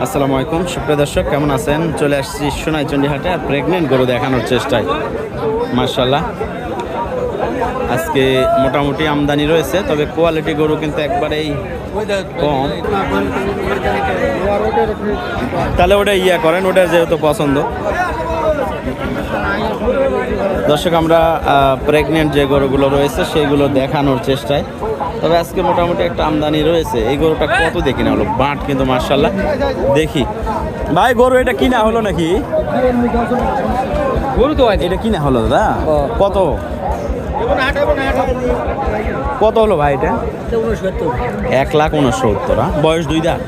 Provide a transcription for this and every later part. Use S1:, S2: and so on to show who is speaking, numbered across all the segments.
S1: আসসালামু আলাইকুম সুপ্রিয় দর্শক, কেমন আছেন? চলে আসছি সোনাইচন্ডী হাটে আর প্রেগনেন্ট গরু দেখানোর চেষ্টায়। মাশাআল্লাহ, আজকে মোটামুটি আমদানি রয়েছে, তবে কোয়ালিটি গরু কিন্তু একবারেই কম। তাহলে ওটা করেন, ওটা যেহেতু পছন্দ। দর্শক, আমরা প্রেগনেন্ট যে গরুগুলো রয়েছে সেইগুলো দেখানোর চেষ্টায়। তবে আজকে মোটামুটি একটা আমদানি রয়েছে। এই গরুটা কত দেখি না হলো, বাট কিন্তু মাশাআল্লাহ। দেখি ভাই, গরু এটা কিনা হলো নাকি?
S2: গরু তো
S1: এটা কিনা হলো দাদা? কত কত হলো ভাই এটা? 1,69,000। বয়স 2 দাঁত,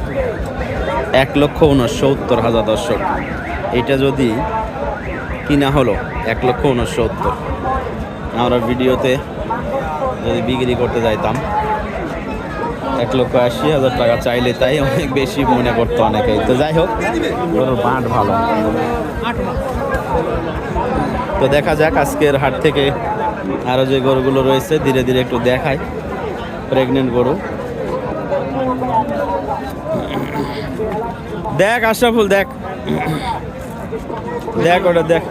S1: 1,69,000 দর্শক। এটা যদি কিনা হলো 1,69,000, আমরা ভিডিওতে যদি বিক্রি করতে যাইতাম 1,80,000 টাকা চাইলে, তাই অনেক বেশি মনে করতো অনেকেই। তো যাই হোক, গরুর বাঁট ভালো। তো দেখা যাক আজকের হাট থেকে আরও যে গরুগুলো রয়েছে ধীরে ধীরে একটু দেখায়। প্রেগনেন্ট গরু দেখ, আশরাফুল দেখ, দেখ ওটা দেখ।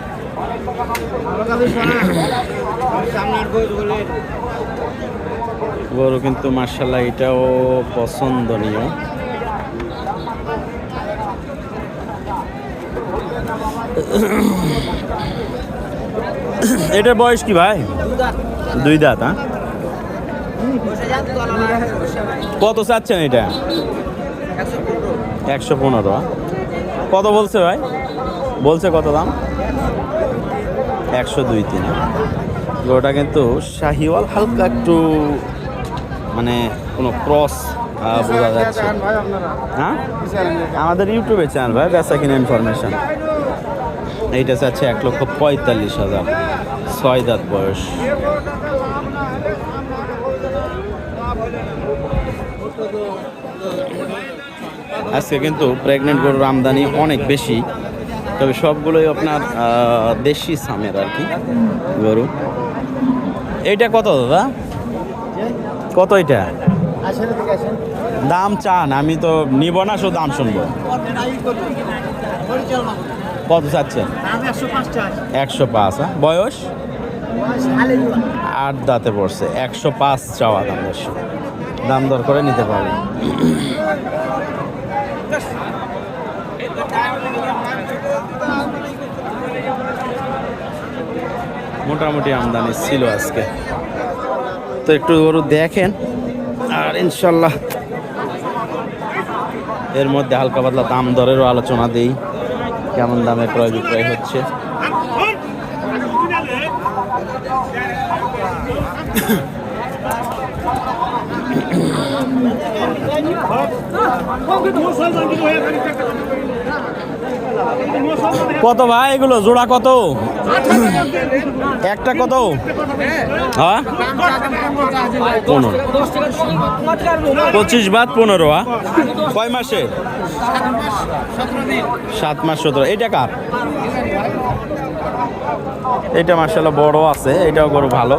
S1: গরু কিন্তু মাশাআল্লাহ এটাও পছন্দনীয়। এটার বয়স কি ভাই? 2 দাঁত। হ্যাঁ, কত চাচ্ছেন এটা? 115। কত বলছে ভাই? বলছে কত দাম? 102-3। গরুটা কিন্তু শাহিওয়াল, হালকা একটু মানে কোনো ক্রস বোঝা যাচ্ছে। হ্যাঁ, আমাদের ইউটিউবে চ্যানেল ভাই, বেচা কিনা ইনফরমেশন। এইটা চাচ্ছে 1,45,000, 6 দাঁত বয়স। আজকে কিন্তু প্রেগনেন্ট গরুর আমদানি অনেক বেশি, তবে সবগুলোই আপনার দেশি সামের আর কি গরু। এইটা কত দাদা? কত এটা? দাম চান? আমি তো নিব না, শুধু দাম শুনবো। কত চাচ্ছেন? 105। হ্যাঁ, বয়স 8 দাঁতে পড়ছে। 105 চাওয়া দাম। দাম দর করে নিতে পারবেন। মোটামুটি আমদানি ছিল আজকে, তো একটু গরু দেখেন আর ইনশাল্লাহ এর মধ্যে হালকা পাতলা দাম দরেরও আলোচনা দেই, কেমন দামে ক্রয় বিক্রয় হচ্ছে। কত ভাই এগুলো জোড়া কত? একটা কত? হ্যাঁ, 15। 25 বাদ 15। কয় মাসে? 7 মাস 17। এইটা কার? এটা মাশাআল্লাহ বড় আছে, এটাও গরু ভালো।